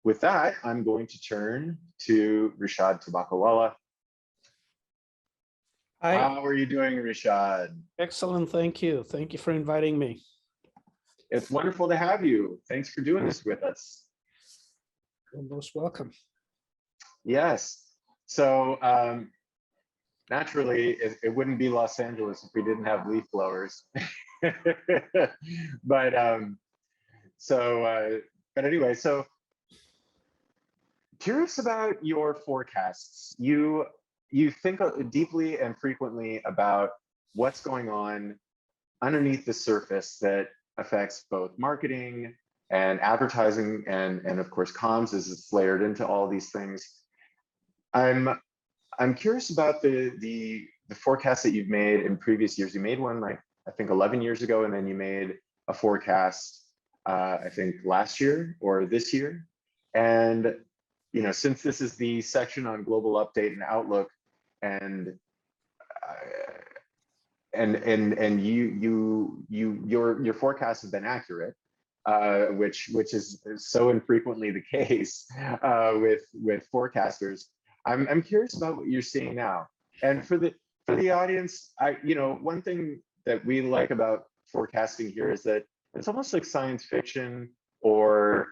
with that, I'm going to turn to Rishad Tobaccowala. Hi. How are you doing, Rishad? Excellent, thank you. Thank you for inviting me. It's wonderful to have you. Thanks for doing this with us. You're most welcome. Yes. So naturally, it wouldn't be Los Angeles if we didn't have leaf blowers. but anyway, so curious about your forecasts. You think deeply and frequently about what's going on underneath the surface that affects both marketing and advertising and of course comms as it's layered into all these things. I'm curious about the forecast that you've made in previous years. You made one like I think 11 years ago, and then you made a forecast I think last year or this year. And you know, since this is the section on global update and outlook, and your forecasts have been accurate, which is so infrequently the case with forecasters. I'm curious about what you're seeing now, and for the audience, one thing that we like about forecasting here is that it's almost like science fiction or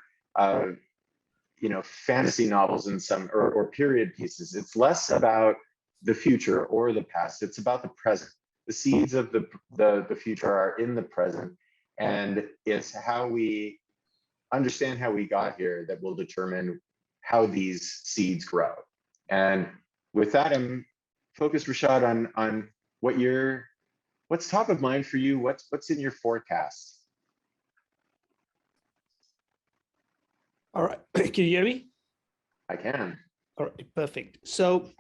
fantasy novels in some or period pieces. It's less about the future or the past. It's about the present. The seeds of the future are in the present, and it's how we understand how we got here that will determine how these seeds grow. And with that, I'm focused, Rishad, on what's top of mind for you. What's in your forecast? All right, can you hear me? I can. All right, perfect. So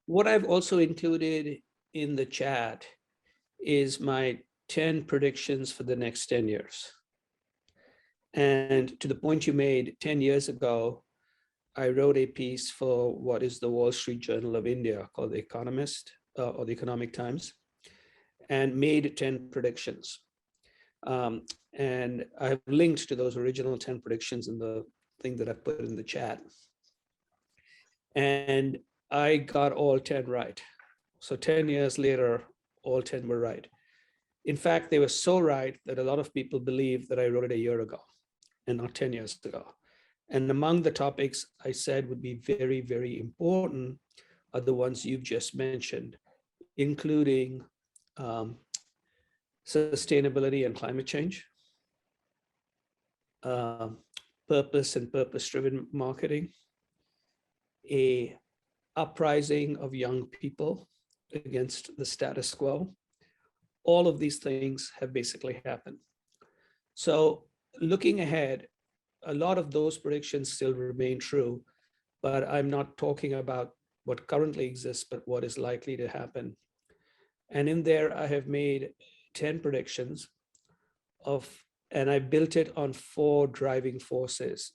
what I've also included in the chat is my 10 predictions for the next 10 years. And to the point you made, 10 years ago, I wrote a piece for what is the Wall Street Journal of India called The Economist or the Economic Times, and made 10 predictions. And I've linked to those original 10 predictions in the thing that I put in the chat. And I got all 10 right. So 10 years later, all 10 were right. In fact, they were so right that a lot of people believe that I wrote it a year ago and not 10 years ago. And among the topics I said would be very, very important are the ones you've just mentioned, including sustainability and climate change, purpose and purpose-driven marketing, a uprising of young people against the status quo. All of these things have basically happened. So looking ahead, a lot of those predictions still remain true, but I'm not talking about what currently exists, but what is likely to happen. And in there, I have made 10 predictions and I built it on 4 driving forces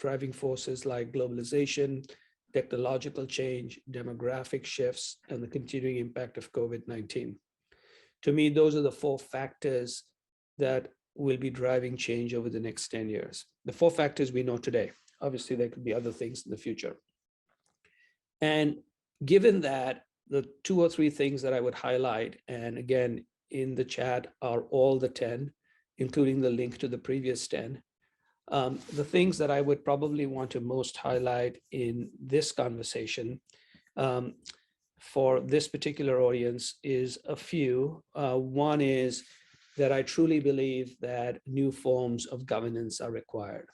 like globalization, technological change, demographic shifts, and the continuing impact of COVID-19. To me, those are the 4 factors that will be driving change over the next 10 years. The 4 factors we know today. Obviously, there could be other things in the future. And given that, the 2 or 3 things that I would highlight, and again, in the chat are all the 10, including the link to the previous 10. The things that I would probably want to most highlight in this conversation for this particular audience is a few. One is that I truly believe that new forms of governance are required.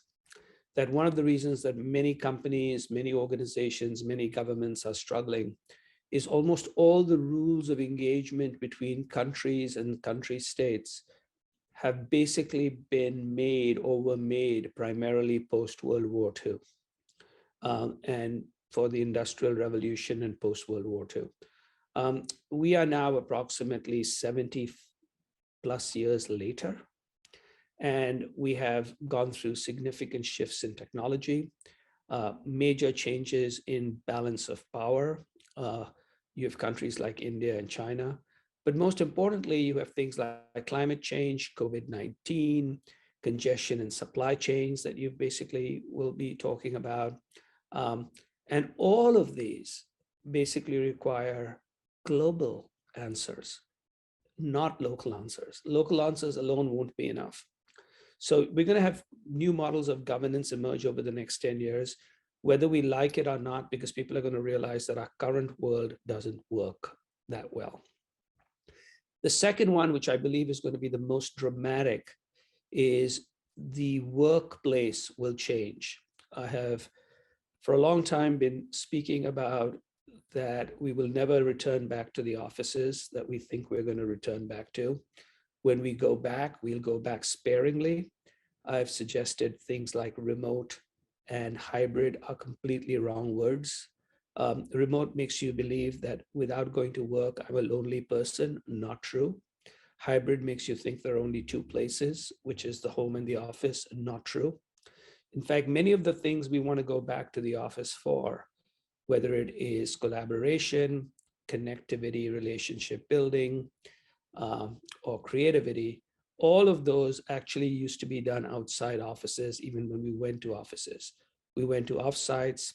That one of the reasons that many companies, many organizations, many governments are struggling is almost all the rules of engagement between countries and country states have basically been made or were made primarily post-World War II and for the Industrial Revolution and post-World War II. We are now approximately 70 plus years later, and we have gone through significant shifts in technology, major changes in balance of power. You have countries like India and China, but most importantly, you have things like climate change, COVID-19, congestion in supply chains that you basically will be talking about. And all of these basically require global answers, not local answers. Local answers alone won't be enough. So we're going to have new models of governance emerge over the next 10 years, whether we like it or not, because people are going to realize that our current world doesn't work that well. The second one, which I believe is going to be the most dramatic, is the workplace will change. I have for a long time been speaking about that we will never return back to the offices that we think we're going to return back to. When we go back, we'll go back sparingly. I've suggested things like remote and hybrid are completely wrong words. Remote makes you believe that without going to work, I'm a lonely person. Not true. Hybrid makes you think there are only two places, which is the home and the office. Not true. In fact, many of the things we want to go back to the office for, whether it is collaboration, connectivity, relationship building, or creativity, all of those actually used to be done outside offices, even when we went to offices. We went to offsites,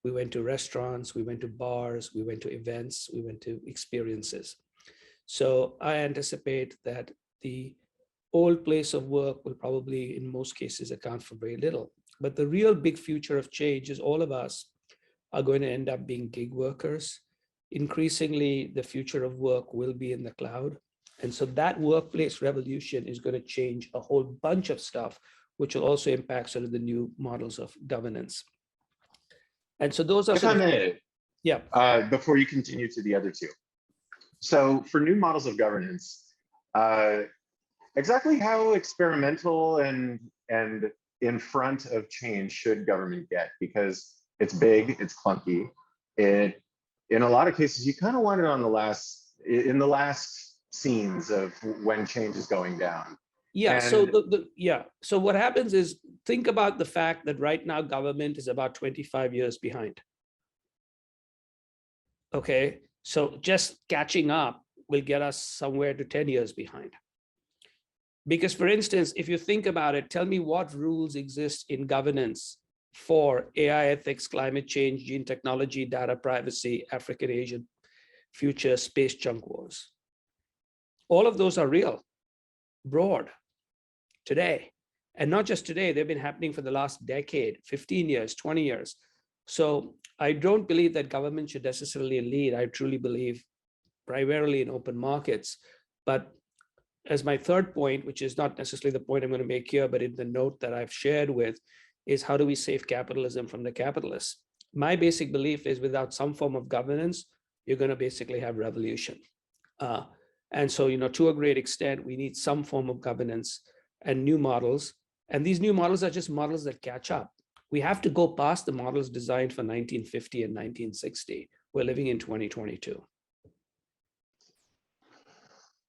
we went to restaurants, we went to bars, we went to events, we went to experiences. So I anticipate that the old place of work will probably, in most cases, account for very little. But the real big future of change is all of us are going to end up being gig workers. Increasingly, the future of work will be in the cloud. And so that workplace revolution is going to change a whole bunch of stuff, which will also impact sort of the new models of governance. And so those are If I may, before you continue to the other two. So for new models of governance, exactly how experimental and in front of change should government get? Because it's big, it's clunky. In a lot of cases, you kind of want it on in the last scenes of when change is going down. Yeah. And so what happens is, think about the fact that right now government is about 25 years behind. Okay, so just catching up will get us somewhere to 10 years behind. Because, for instance, if you think about it, tell me what rules exist in governance for AI ethics, climate change, gene technology, data privacy, African, Asian future, space junk wars. All of those are real, broad, today. And not just today, they've been happening for the last decade, 15 years, 20 years. So I don't believe that government should necessarily lead. I truly believe primarily in open markets. But as my third point, which is not necessarily the point I'm going to make here, but in the note that I've shared with, is how do we save capitalism from the capitalists? My basic belief is without some form of governance, you're going to basically have revolution. And so, to a great extent, we need some form of governance and new models. And these new models are just models that catch up. We have to go past the models designed for 1950 and 1960. We're living in 2022.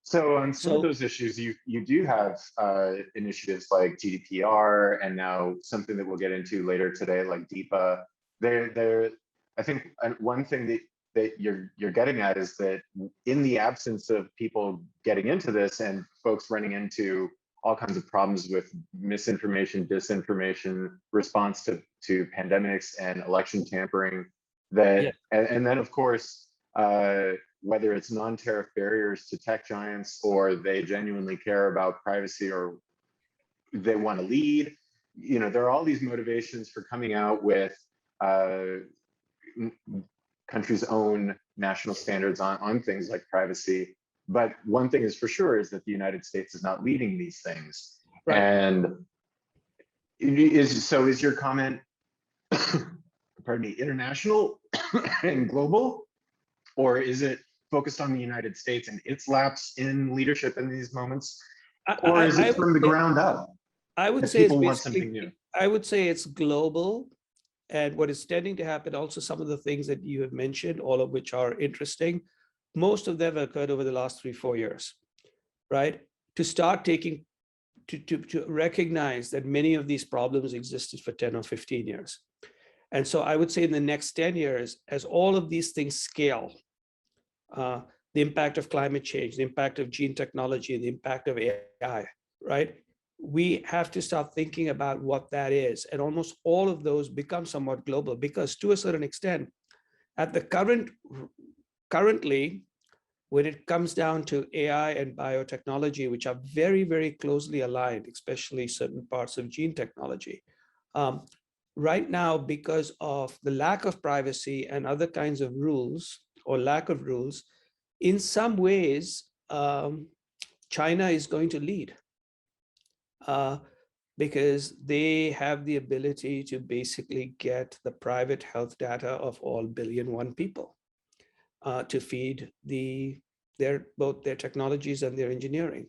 So on some of those issues, you do have initiatives like GDPR, and now something that we'll get into later today, like DIPA. I think one thing that you're getting at is that in the absence of people getting into this and folks running into all kinds of problems with misinformation, disinformation, response to pandemics and election tampering, and then of course, whether it's non-tariff barriers to tech giants, or they genuinely care about privacy, or they want to lead, there are all these motivations for coming out with countries' own national standards on things like privacy. But one thing is for sure is that the United States is not leading these things. Right. And is your comment, pardon me, international and global, or is it focused on the United States and its lapse in leadership in these moments, or is it from the ground up? I would say people want something new. I would say it's global, and what is tending to happen, also some of the things that you have mentioned, all of which are interesting, most of them occurred over the last 3-4 years, right? To start taking, to recognize that many of these problems existed for 10 or 15 years. And so I would say in the next 10 years, as all of these things scale, the impact of climate change, the impact of gene technology, the impact of AI, right? we have to start thinking about what that is. And almost all of those become somewhat global, because to a certain extent, at the currently, when it comes down to AI and biotechnology, which are very, very closely aligned, especially certain parts of gene technology, right now, because of the lack of privacy and other kinds of rules or lack of rules, in some ways, China is going to lead. Because they have the ability to basically get the private health data of all 1 billion people to feed both their technologies and their engineering.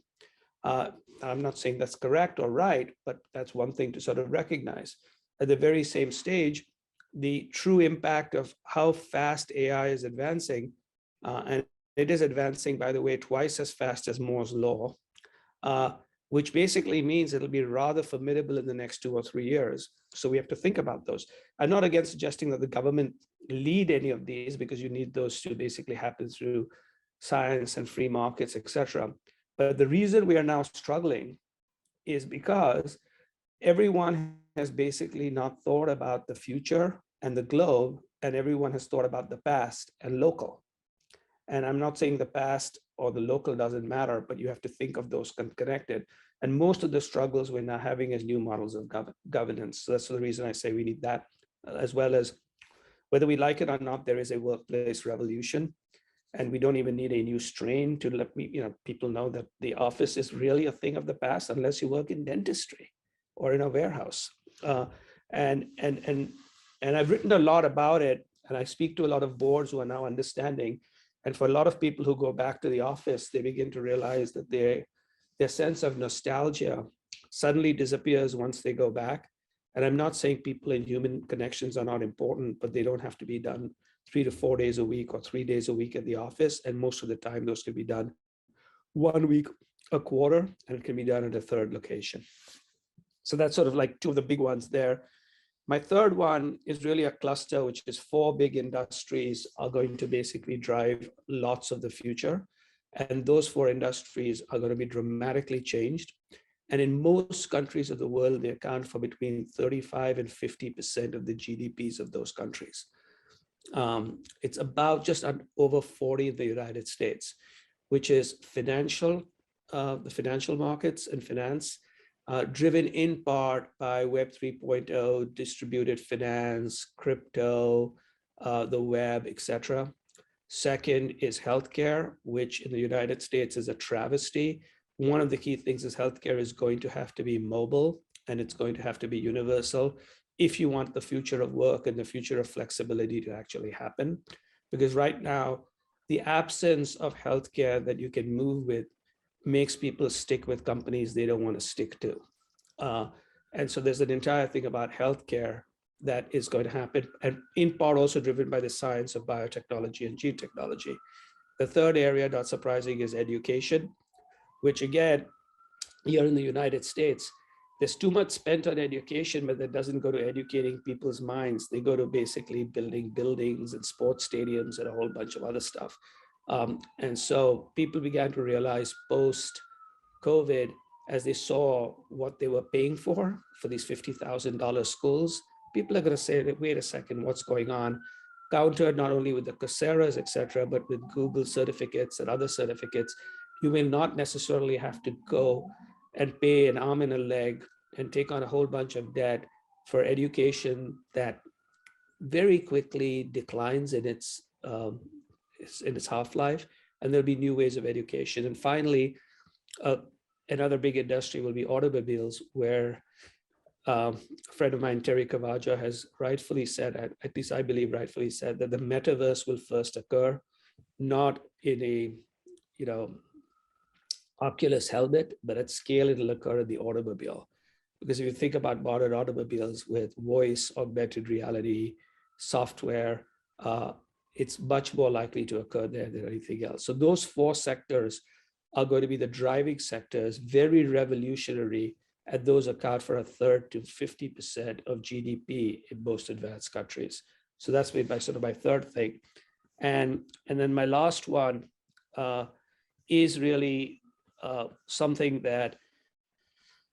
I'm not saying that's correct or right, but that's one thing to sort of recognize. At the very same stage, the true impact of how fast AI is advancing, and it is advancing, by the way, twice as fast as Moore's law, which basically means it'll be rather formidable in the next 2 or 3 years. So we have to think about those. I'm not against suggesting that the government lead any of these, because you need those to basically happen through science and free markets, etc. But the reason we are now struggling is because everyone has basically not thought about the future and the globe, and everyone has thought about the past and local. And I'm not saying the past or the local doesn't matter, but you have to think of those connected. And most of the struggles we're now having is new models of governance. So that's the reason I say we need that, as well as, whether we like it or not, there is a workplace revolution. And we don't even need a new strain to let people know that the office is really a thing of the past, unless you work in dentistry or in a warehouse. And I've written a lot about it, and I speak to a lot of boards who are now understanding. And for a lot of people who go back to the office, they begin to realize that their sense of nostalgia suddenly disappears once they go back. And I'm not saying people in human connections are not important, but they don't have to be done 3 to 4 days a week or 3 days a week at the office. And most of the time, those can be done 1 week a quarter, and it can be done at a third location. So that's sort of like 2 of the big ones there. My third one is really a cluster, which is 4 big industries are going to basically drive lots of the future. And those 4 industries are going to be dramatically changed. And in most countries of the world, they account for between 35 and 50% of the GDPs of those countries. It's about just over 40 in the United States, which is the financial markets and finance, driven in part by Web 3.0, distributed finance, crypto, the web, etc. Second is healthcare, which in the United States is a travesty. One of the key things is healthcare is going to have to be mobile, and it's going to have to be universal if you want the future of work and the future of flexibility to actually happen. Because right now, the absence of healthcare that you can move with makes people stick with companies they don't want to stick to. And so there's an entire thing about healthcare that is going to happen, and in part also driven by the science of biotechnology and gene technology. The third area, not surprising, is education, which again, here in the United States, there's too much spent on education, but that doesn't go to educating people's minds. They go to basically building buildings and sports stadiums and a whole bunch of other stuff. And so people began to realize post-COVID, as they saw what they were paying for these $50,000 schools, people are going to say, wait a second, what's going on? Countered not only with the Coursera's, et cetera, but with Google certificates and other certificates. You may not necessarily have to go and pay an arm and a leg and take on a whole bunch of debt for education that very quickly declines in its half-life, and there'll be new ways of education. And finally, another big industry will be automobiles, where a friend of mine, Terry Cavaggio, has rightfully said, at least I believe rightfully said, that the metaverse will first occur, not in a Oculus helmet, but at scale it'll occur in the automobile. Because if you think about modern automobiles with voice, augmented reality, software, it's much more likely to occur there than anything else. So those 4 sectors are going to be the driving sectors, very revolutionary, and those account for 1/3 to 50% of GDP in most advanced countries. So that's my third thing. And then my last one is really something that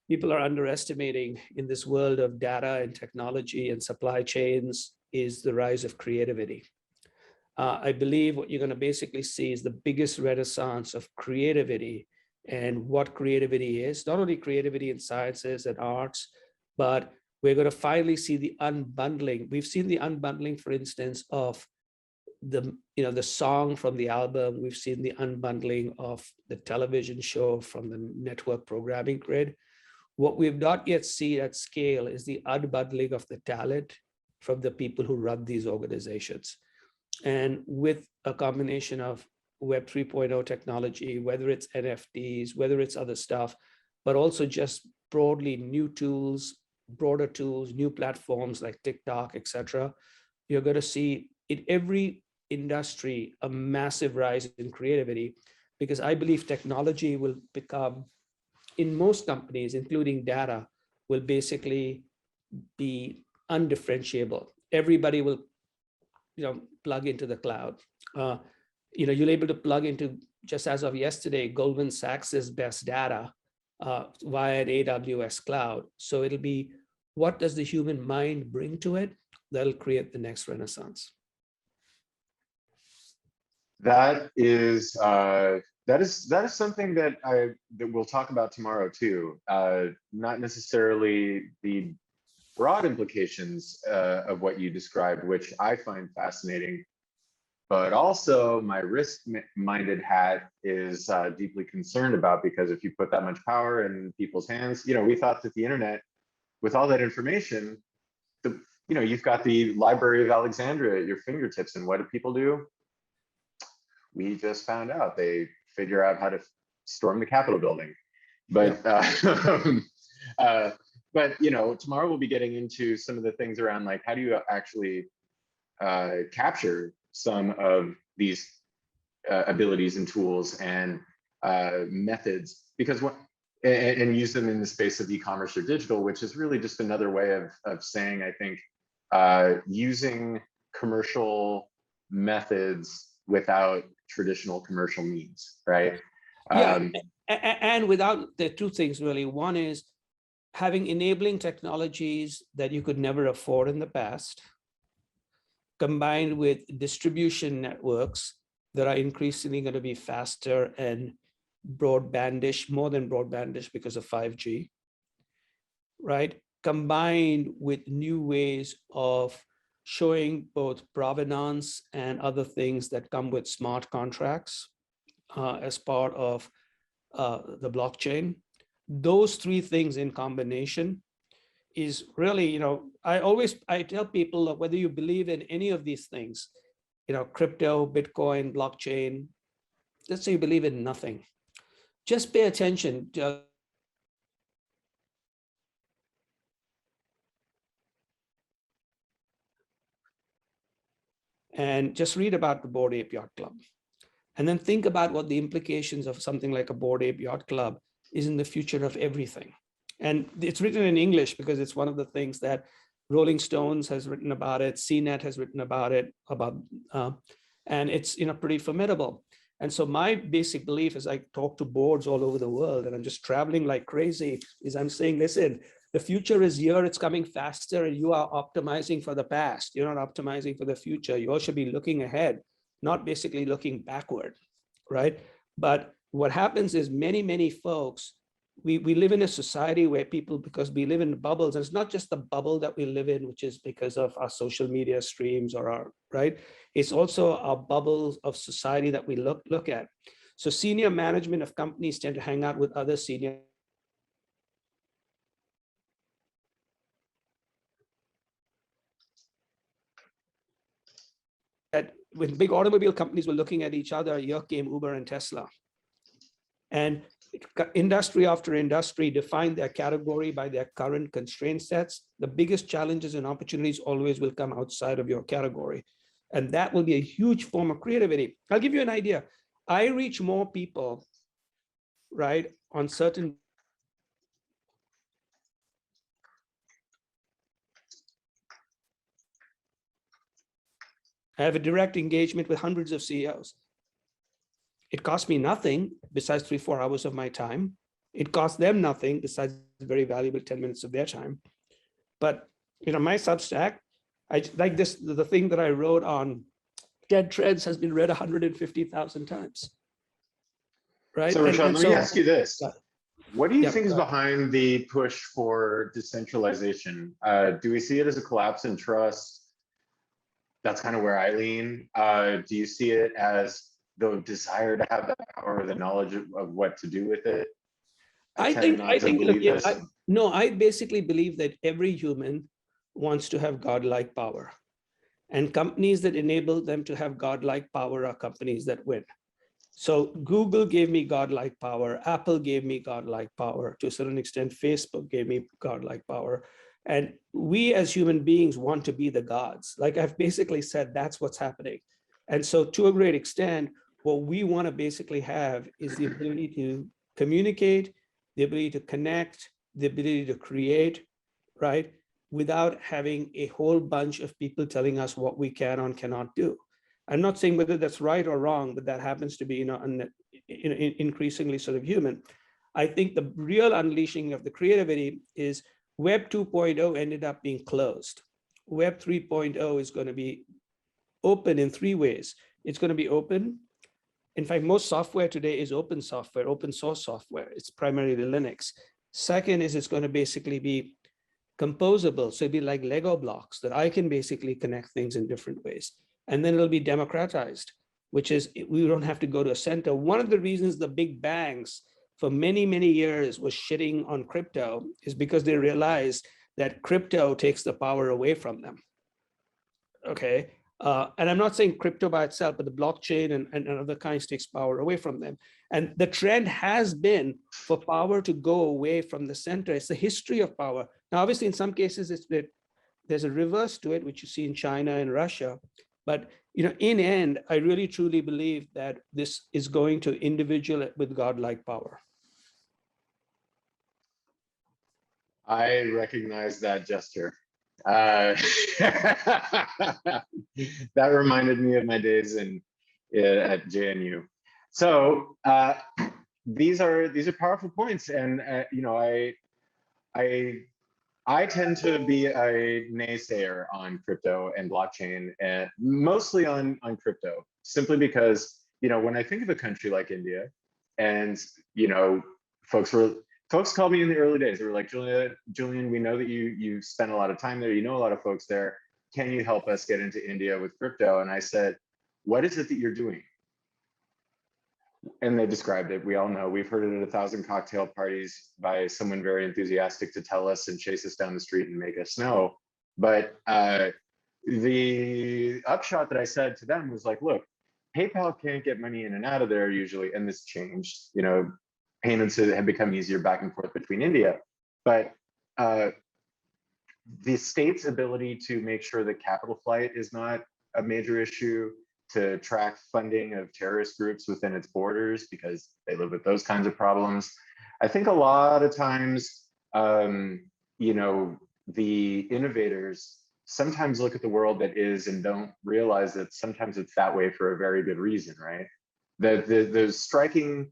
people are underestimating in this world of data and technology and supply chains is the rise of creativity. I believe what you're going to basically see is the biggest renaissance of creativity and what creativity is, not only creativity in sciences and arts, but we're going to finally see the unbundling. We've seen the unbundling, for instance, of the song from the album. We've seen the unbundling of the television show from the network programming grid. What we've not yet seen at scale is the unbundling of the talent from the people who run these organizations. And with a combination of Web 3.0 technology, whether it's NFTs, whether it's other stuff, but also just broadly new tools, broader tools, new platforms like TikTok, et cetera, you're going to see in every industry a massive rise in creativity, because I believe technology will become, in most companies, including data, will basically be undifferentiable. Everybody will plug into the cloud. You're able to plug into, just as of yesterday, Goldman Sachs's best data via an AWS cloud. So it'll be, what does the human mind bring to it? That'll create the next renaissance. That is something that we'll talk about tomorrow too. Not necessarily the broad implications of what you described, which I find fascinating, but also my risk-minded hat is deeply concerned about, because if you put that much power in people's hands, we thought that the internet, with all that information, you've got the Library of Alexandria at your fingertips, and what do people do? We just found out they figure out how to storm the Capitol building. But but tomorrow we'll be getting into some of the things around, like, how do you actually capture some of these abilities and tools and methods, because and use them in the space of e-commerce or digital, which is really just another way of saying, I think, using commercial methods without traditional commercial means, right? And without the two things really. One is having enabling technologies that you could never afford in the past, combined with distribution networks that are increasingly going to be faster and broadbandish, more than broadbandish because of 5G, right? Combined with new ways of showing both provenance and other things that come with smart contracts as part of the blockchain. Those three things in combination is really, I tell people that whether you believe in any of these things, crypto, Bitcoin, blockchain, let's say you believe in nothing, just pay attention to and just read about the Bored Ape Yacht Club. And then think about what the implications of something like a Bored Ape Yacht Club is in the future of everything. And it's written in English because it's one of the things that Rolling Stones has written about it, CNET has written about it, and it's pretty formidable. And so my basic belief, as I talk to boards all over the world, and I'm just traveling like crazy, is I'm saying, listen, the future is here, it's coming faster, and you are optimizing for the past. You're not optimizing for the future. You all should be looking ahead, not basically looking backward, right? But what happens is many folks, we live in a society where people, because we live in bubbles, and it's not just the bubble that we live in, which is because of our social media streams or our, right? It's also our bubbles of society that we look at. So senior management of companies tend to hang out with other senior that when big automobile companies were looking at each other, here came Uber and Tesla. And industry after industry defined their category by their current constraint sets. The biggest challenges and opportunities always will come outside of your category. And that will be a huge form of creativity. I'll give you an idea. I reach more people, right, on certain I have a direct engagement with hundreds of CEOs. It costs me nothing besides 3-4 hours of my time. It costs them nothing besides very valuable 10 minutes of their time. But my Substack, I like this, the thing that I wrote on TED Trends has been read 150,000 times. Right. So Rishad, let me ask you this. Yeah. What do you Yeah, think is behind the push for decentralization? Do we see it as a collapse in trust? That's kind of where I lean. Do you see it as the desire to have that power, or the knowledge of what to do with it? I think, believe look, this. I basically believe that every human wants to have godlike power. And companies that enable them to have godlike power are companies that win. So Google gave me godlike power. Apple gave me godlike power. To a certain extent, Facebook gave me godlike power. And we as human beings want to be the gods. Like I've basically said, that's what's happening. And so to a great extent, what we want to basically have is the ability to communicate, the ability to connect, the ability to create, right? Without having a whole bunch of people telling us what we can or cannot do. I'm not saying whether that's right or wrong, but that happens to be, increasingly sort of human. I think the real unleashing of the creativity is Web 2.0 ended up being closed. Web 3.0 is going to be open in three ways. It's going to be open. In fact, most software today is open software, open source software. It's primarily Linux. Second is it's going to basically be composable. So it'd be like Lego blocks that I can basically connect things in different ways. And then it'll be democratized, which is we don't have to go to a center. One of the reasons the big banks for many, many years was shitting on crypto is because they realized that crypto takes the power away from them. Okay. And I'm not saying crypto by itself, but the blockchain and other kinds takes power away from them. And the trend has been for power to go away from the center. It's the history of power. Now, obviously, in some cases, there's a reverse to it, which you see in China and Russia. But in end, I really truly believe that this is going to individual with godlike power. I recognize that gesture. That reminded me of my days at JNU. So these are powerful points, and I tend to be a naysayer on crypto and blockchain, and mostly on crypto, simply because when I think of a country like India, and folks called me in the early days. They were like, Julian, we know that you spent a lot of time there. You know a lot of folks there. Can you help us get into India with crypto? And I said, what is it that you're doing? And they described it. We all know. We've heard it at 1,000 cocktail parties by someone very enthusiastic to tell us and chase us down the street and make us know. But the upshot that I said to them was like, look, PayPal can't get money in and out of there usually, and this changed. Payments have become easier back and forth between India, but the state's ability to make sure that capital flight is not a major issue, to track funding of terrorist groups within its borders because they live with those kinds of problems. I think a lot of times, the innovators sometimes look at the world that is and don't realize that sometimes it's that way for a very good reason, right? The striking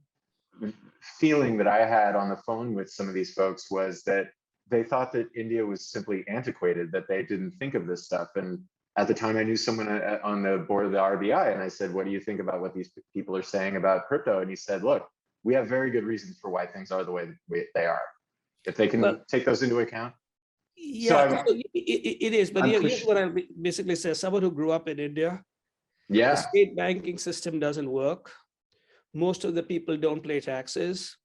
feeling that I had on the phone with some of these folks was that they thought that India was simply antiquated, that they didn't think of this stuff. And at the time I knew someone on the board of the RBI, and I said, what do you think about what these people are saying about crypto? And he said, look, we have very good reasons for why things are the way they are. If they can take those into account. Yeah, so it is, but here's what I basically say, someone who grew up in India, yeah, the state banking system doesn't work. Most of the people don't pay taxes.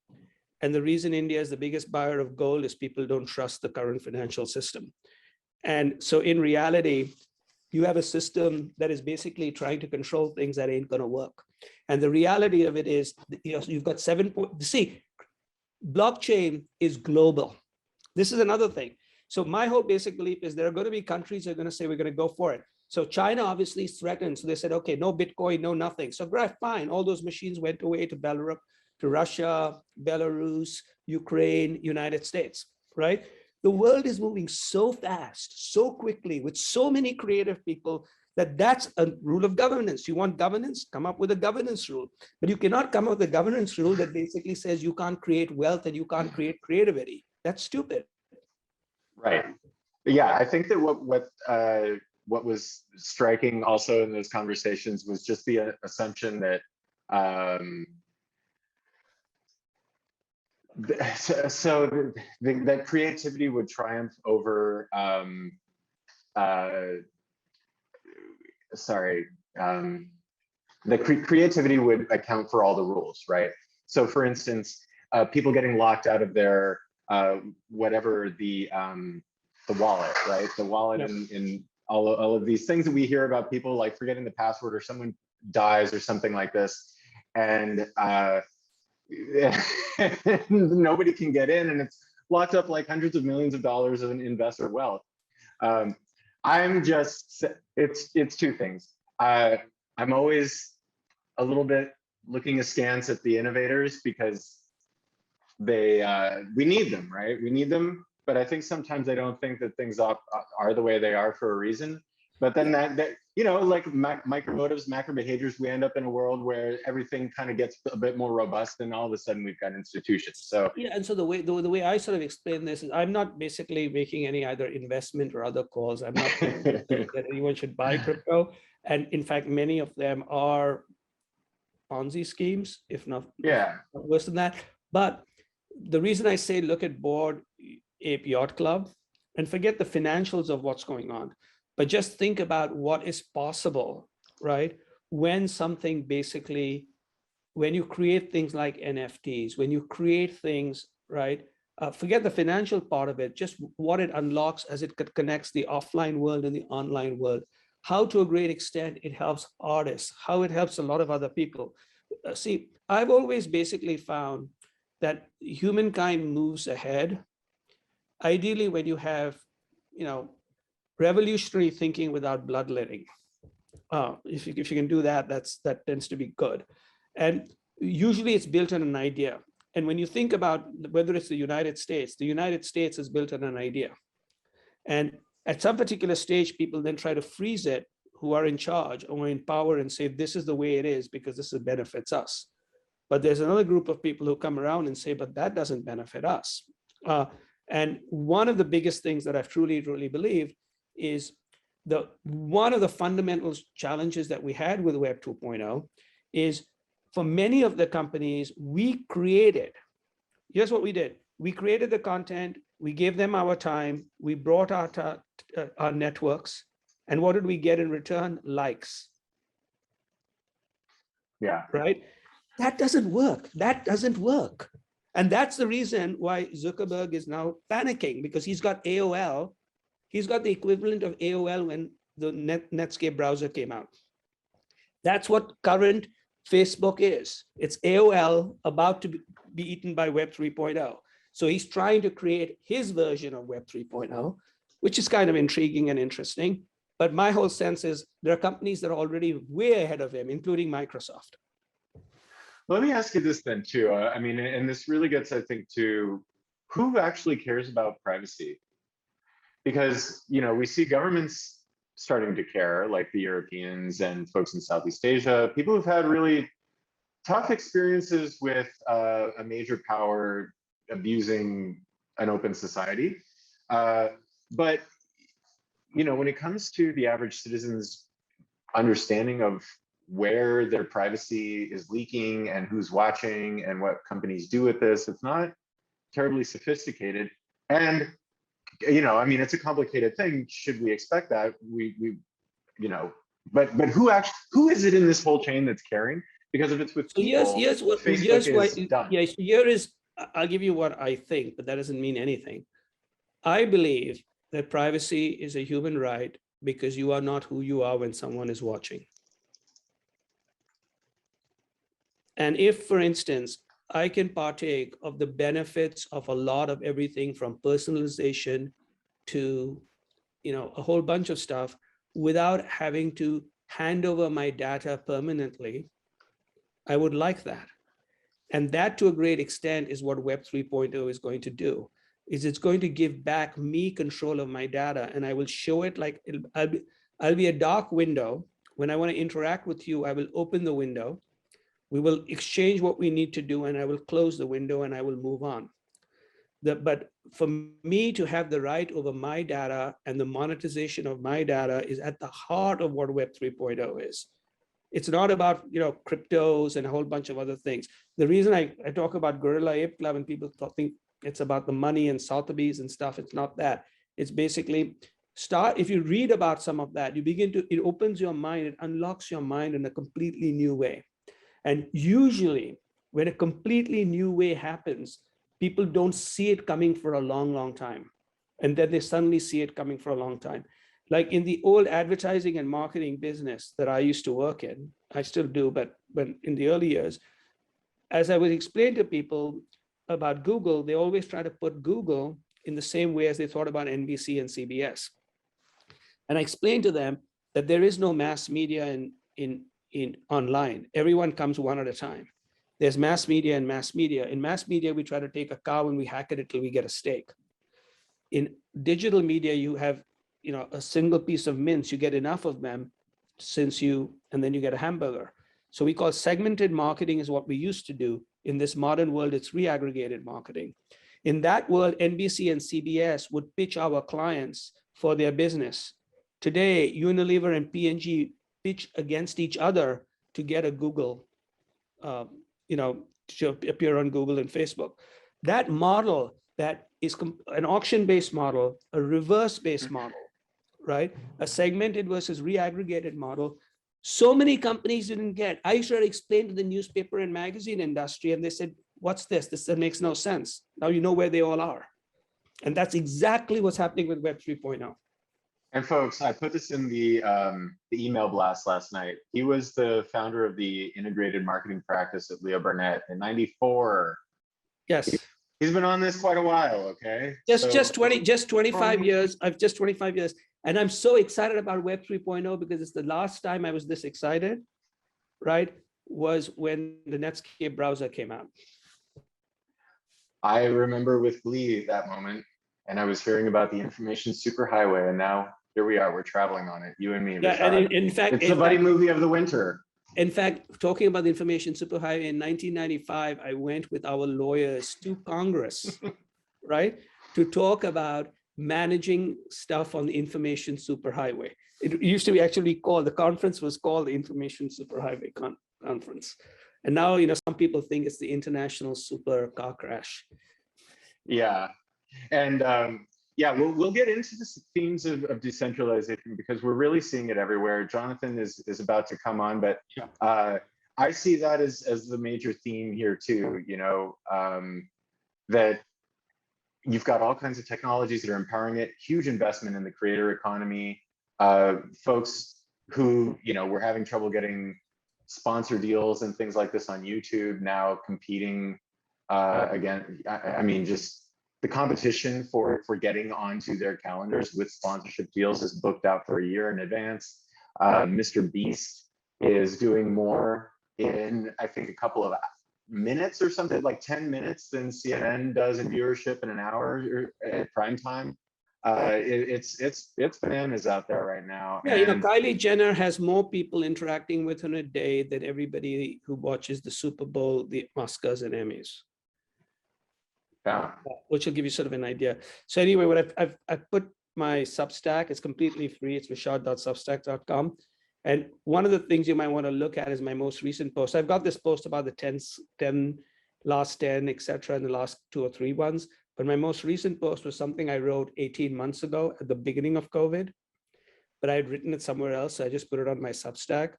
And the reason India is the biggest buyer of gold is people don't trust the current financial system. And so in reality, you have a system that is basically trying to control things that ain't going to work. And the reality of it is, you've got blockchain is global. This is another thing. So my whole basic belief is there are going to be countries that are going to say, we're going to go for it. So China obviously threatened. So they said, okay, no Bitcoin, no nothing. So fine. All those machines went away to Belarus, to Russia, Belarus, Ukraine, United States, right? The world is moving so fast, so quickly, with so many creative people that's a rule of governance. You want governance, come up with a governance rule. But you cannot come up with a governance rule that basically says you can't create wealth and you can't create creativity. That's stupid. Right. Yeah, I think that what was striking also in those conversations was just the assumption that that creativity would triumph over creativity would account for all the rules, right? So for instance, people getting locked out of their whatever the wallet, right? The wallet. Yep. in all of these things that we hear about, people like forgetting the password or someone dies or something like this, and nobody can get in, and it's locked up like hundreds of millions of dollars of investor wealth. It's two things. I'm always a little bit looking askance at the innovators because we need them, right? We need them, but I think sometimes I don't think that things are the way they are for a reason. But then that like micromotives, macro behaviors, we end up in a world where everything kind of gets a bit more robust, and all of a sudden we've got institutions. So yeah, and so the way I sort of explain this is, I'm not basically making any either investment or other calls. I'm not saying that anyone should buy crypto, and in fact, many of them are Ponzi schemes, if not worse than that. But the reason I say look at Bored Ape Yacht Club and forget the financials of what's going on, but just think about what is possible, right? When something basically, when you create things like NFTs, when you create things, right? Forget the financial part of it, just what it unlocks as it connects the offline world and the online world. How to a great extent it helps artists, how it helps a lot of other people. See, I've always basically found that humankind moves ahead, ideally when you have, revolutionary thinking without bloodletting. If you can do that, that tends to be good. And usually it's built on an idea. And when you think about whether it's the United States is built on an idea. And at some particular stage, people then try to freeze it, who are in charge or in power, and say, this is the way it is because this benefits us. But there's another group of people who come around and say, but that doesn't benefit us. And one of the biggest things that I've truly believed is one of the fundamental challenges that we had with Web 2.0 is, for many of the companies we created, here's what we did. We created the content, we gave them our time, we brought our networks, and what did we get in return? Likes. Yeah. Right? That doesn't work. That doesn't work. And that's the reason why Zuckerberg is now panicking, because he's got AOL. He's got the equivalent of AOL when the Netscape browser came out. That's what current Facebook is. It's AOL about to be eaten by Web 3.0. So he's trying to create his version of Web 3.0, which is kind of intriguing and interesting. But my whole sense is there are companies that are already way ahead of him, including Microsoft. Let me ask you this then too. I mean, and this really gets, I think, to who actually cares about privacy? Because, we see governments starting to care, like the Europeans and folks in Southeast Asia, people who've had really tough experiences with a major power abusing an open society. But, when it comes to the average citizen's understanding of where their privacy is leaking and who's watching and what companies do with this, it's not terribly sophisticated. And, I mean, it's a complicated thing. Should we expect that? But who is it in this whole chain that's caring? Because if it's with people, I'll give you what I think, but that doesn't mean anything. I believe that privacy is a human right because you are not who you are when someone is watching. And if, for instance, I can partake of the benefits of a lot of everything from personalization to, a whole bunch of stuff without having to hand over my data permanently, I would like that. And that, to a great extent, is what Web 3.0 is going to do. Is it's going to give back me control of my data, and I will show it like I'll be a dark window. When I want to interact with you, I will open the window. We will exchange what we need to do, and I will close the window and I will move on. But for me to have the right over my data and the monetization of my data is at the heart of what Web 3.0 is. It's not about, cryptos and a whole bunch of other things. The reason I talk about Gorilla Ape Club and people think it's about the money and Sotheby's and stuff, it's not that. It's basically if you read about some of that, it opens your mind, it unlocks your mind in a completely new way. And usually when a completely new way happens, people don't see it coming for a long, long time. And then they suddenly see it coming for a long time. Like in the old advertising and marketing business that I used to work in, I still do, but when in the early years, as I would explain to people about Google, they always try to put Google in the same way as they thought about NBC and CBS. And I explained to them that there is no mass media in online. Everyone comes one at a time. There's mass media and mass media. In mass media, we try to take a cow and we hack it until we get a steak. In digital media, you have a single piece of mince, you get enough of them and then you get a hamburger. So we call segmented marketing is what we used to do. In this modern world, it's reaggregated marketing. In that world, NBC and CBS would pitch our clients for their business. Today, Unilever and P&G pitch against each other to get a Google, to appear on Google and Facebook. That model, that is an auction-based model, a reverse-based model, right? A segmented versus reaggregated model. So many companies didn't get. I used to explain to the newspaper and magazine industry, and they said, what's this? This makes no sense. Now you know where they all are. And that's exactly what's happening with Web 3.0. And folks, I put this in the email blast last night. He was the founder of the integrated marketing practice at Leo Burnett in '94. Yes. He's been on this quite a while, okay? Just 25 years. I've just 25 years. And I'm so excited about Web 3.0 because it's the last time I was this excited, right? Was when the Netscape browser came out. I remember with glee that moment, and I was hearing about the information superhighway, and now here we are, we're traveling on it, you and me. Yeah, and in fact, it's the buddy movie of the winter. In fact, talking about the information superhighway, in 1995, I went with our lawyers to Congress, right? To talk about managing stuff on the information superhighway. It used to be actually called, the conference was called the Information Superhighway Conference. And now, some people think it's the International Super Car Crash. Yeah, and yeah, we'll get into the themes of decentralization because we're really seeing it everywhere. Jonathan is about to come on, but I see that as the major theme here too. That you've got all kinds of technologies that are empowering it. Huge investment in the creator economy. Folks who were having trouble getting sponsor deals and things like this on YouTube now competing again. I mean, just the competition for getting onto their calendars with sponsorship deals is booked out for a year in advance. Mr. Beast is doing more in, I think, a couple of minutes or something, like 10 minutes than CNN does in viewership in an hour at prime time. It's bananas out there right now. Yeah, Kylie Jenner has more people interacting with her in a day than everybody who watches the Super Bowl, the Oscars and Emmys. Yeah. Which will give you sort of an idea. So anyway, what I've put my Substack, it's completely free. It's rishad.substack.com. And one of the things you might want to look at is my most recent post. I've got this post about the last 10, etc., and the last 2 or 3 ones. But my most recent post was something I wrote 18 months ago at the beginning of COVID. But I had written it somewhere else. So I just put it on my Substack.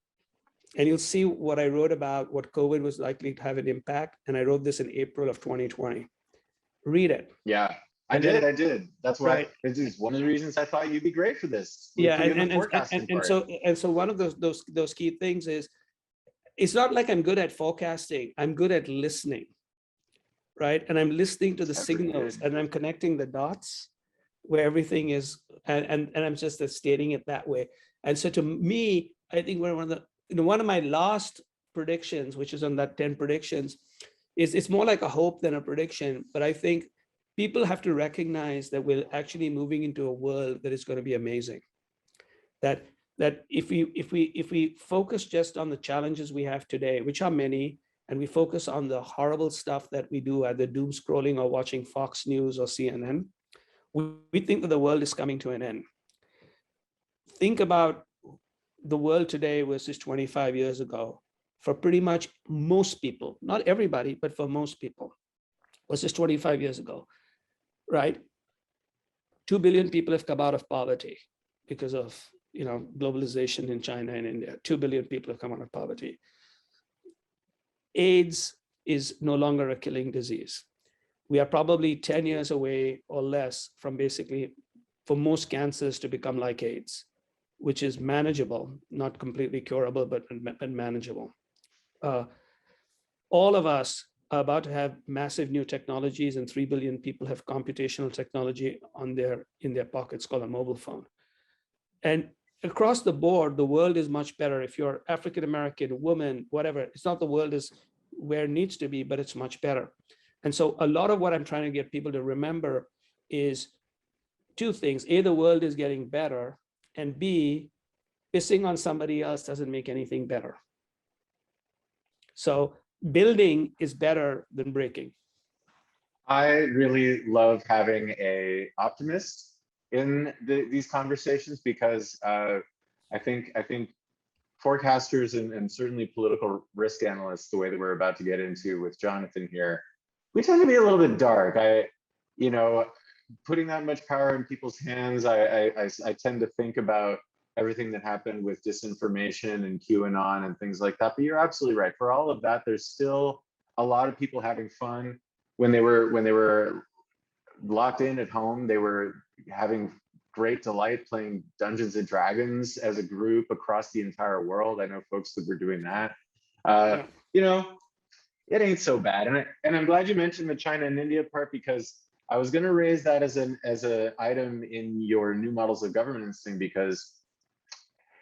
And you'll see what I wrote about what COVID was likely to have an impact. And I wrote this in April of 2020. Read it. Yeah, I did. That's why it's one of the reasons I thought you'd be great for this. Yeah, and so one of those key things is, it's not like I'm good at forecasting. I'm good at listening, right? And I'm listening to the signals and I'm connecting the dots where everything is, and I'm just stating it that way. And so to me, I think one of my last predictions, which is on that 10 predictions, it's more like a hope than a prediction, but I think people have to recognize that we're actually moving into a world that is going to be amazing. That that if we focus just on the challenges we have today, which are many, and we focus on the horrible stuff that we do, either doom scrolling or watching Fox News or CNN, we think that the world is coming to an end. Think about the world today versus 25 years ago. For pretty much most people, not everybody, but for most people, versus 25 years ago, right? 2 billion people have come out of poverty because of, globalization in China and India. 2 billion people have come out of poverty. AIDS is no longer a killing disease. We are probably 10 years away or less from basically, for most cancers to become like AIDS, which is manageable, not completely curable, but manageable. All of us are about to have massive new technologies, and 3 billion people have computational technology in their pockets called a mobile phone. And across the board, the world is much better. If you're African American, woman, whatever, it's not the world is where it needs to be, but it's much better. And so a lot of what I'm trying to get people to remember is two things. A, the world is getting better, and B, pissing on somebody else doesn't make anything better. So building is better than breaking. I really love having an optimist in these conversations, because I think forecasters and certainly political risk analysts, the way that we're about to get into with Jonathan here, we tend to be a little bit dark. Putting that much power in people's hands, I tend to think about everything that happened with disinformation and QAnon and things like that. But you're absolutely right. For all of that, there's still a lot of people having fun. When they were locked in at home, they were having great delight playing Dungeons and Dragons as a group across the entire world. I know folks that were doing that. It ain't so bad. And I'm glad you mentioned the China and India part, because I was going to raise that as an item in your new models of governance thing, because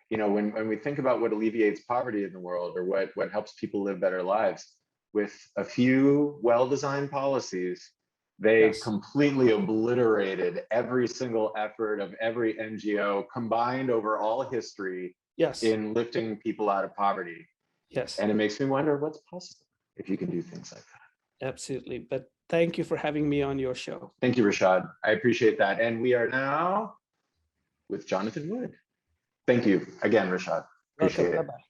when we think about what alleviates poverty in the world, or what helps people live better lives, with a few well-designed policies, they completely obliterated every single effort of every NGO combined over all history in lifting people out of poverty. Yes. And it makes me wonder what's possible if you can do things like that. Absolutely. But thank you for having me on your show. Thank you, Rishad. I appreciate that. And we are now with Jonathan Wood. Thank you again, Rishad. Appreciate it. Bye-bye.